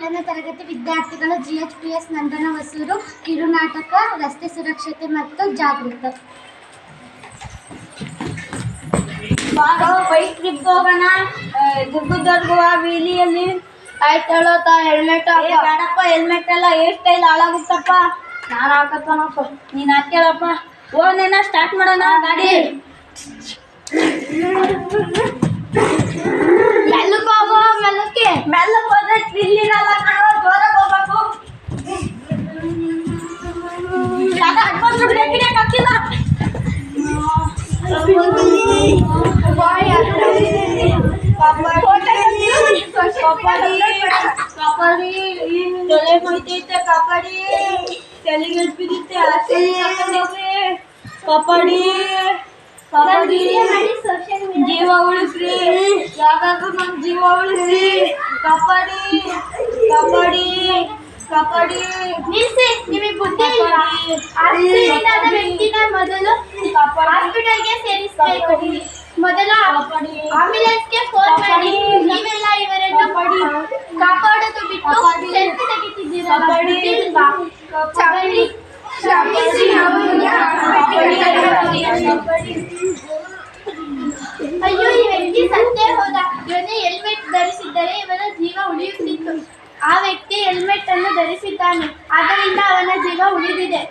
8ನೇ ತರಗತಿ ವಿದ್ಯಾರ್ಥಿಗಳು GHPS ನಂದನ ಹೊಸೂರು ಕಿರುನಾಟಕ ರಸ್ತೆ ಸುರಕ್ಷತೆ ಮತ್ತು ಜಾಗೃತಿ. ಬೈಕ್ ಟ್ರಿಪ್ ಹೋಗೋಣ. ದುರ್ಗದವರೆಗೂ ವೀಲಿಯಲ್ಲಿ ಆಯ್ತು ಹೇಳೋತ. ಹೆಲ್ಮೆಟ್ ಬೇಡಪ್ಪ, ಹೆಲ್ಮೆಟ್ ಎಲ್ಲ ಹೇರ್ ಸ್ಟೈಲ್ ಹಾಳಾಗುತ್ತಪ್ಪ. ನಾನು ಹಾಕತ್ತನಪ್ಪ, ನೀನು ಹಾಕ್ಯಳಪ್ಪ. ಹೋಗೋಣ, ಸ್ಟಾರ್ಟ್ ಮಾಡೋಣ ಗಾಡಿ. ಮೆಲ್ಲಕ್ಕೆ ಹೋಗೋ, ಮೆಲ್ಲಕ್ಕೆ ಹೋದ್ರೆ ಇಲ್ಲಿರಲ್ಲ ಕಣೋ, ಜೋರಾಗಿ ಹೋಗ್ಬೇಕು. ಹಾಕಿಲ್ಲ ಕಬಡ್ಡಿ ತೆಲಿಗೆ ಬಿದ್ದಿತ್ತೆ. ಕಬಡ್ಡಿ ಕಬಡ್ಡಿ ಜೀವ ಉಳಿಸ್ರಿ, ಯಾವಾಗೂ ನಮ್ಮ ಜೀವ ಉಳಿಸ್ರಿ. ಕಬಡ್ಡಿ ಕಬಡ್ಡಿ ಕಬಡ್ಡಿ ನಿಲ್ಸಿ, ನಿಮಗೆ ಬುದ್ಧಿ ಇಲ್ಲ. ಆಕ್ಸಿಡೆಂಟ್ ಆದ ವ್ಯಕ್ತಿನ ಮೊದಲು ಹಾಸ್ಪಿಟಲ್ಗೆ ಸೇರಿಸಬೇಕು. ಮೊದಲು ಆಂಬ್ಯುಲೆನ್ಸ್ಗೆ ಫೋನ್ ಮಾಡಿ. ನೀವೆಲ್ಲ ಇವರನ್ನು ಕಾಪಾಡೋದು ಬಿಟ್ಟು ಸೆಲ್ಫಿ ತೆಗಿತಿದ್ದೀರಾ? ಅಯ್ಯೋ, ಈ ವ್ಯಕ್ತಿ ಸತ್ತೇ ಹೋದ. ಇವನೇ ಹೆಲ್ಮೆಟ್ ಧರಿಸಿದ್ದರೆ ಇವನ ಜೀವ ಉಳಿಯುತ್ತಿತ್ತು. ಆ ವ್ಯಕ್ತಿ ಹೆಲ್ಮೆಟ್ ಅನ್ನು ಧರಿಸಿದ್ದಾನೆ, ಆದ್ದರಿಂದ ಅವನ ಜೀವ ಉಳಿದಿದೆ.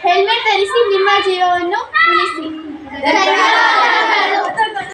ಹೆಲ್ಮೆಟ್ ಧರಿಸಿ ನಿಮ್ಮ ಜೀವವನ್ನು ಉಳಿಸಿ.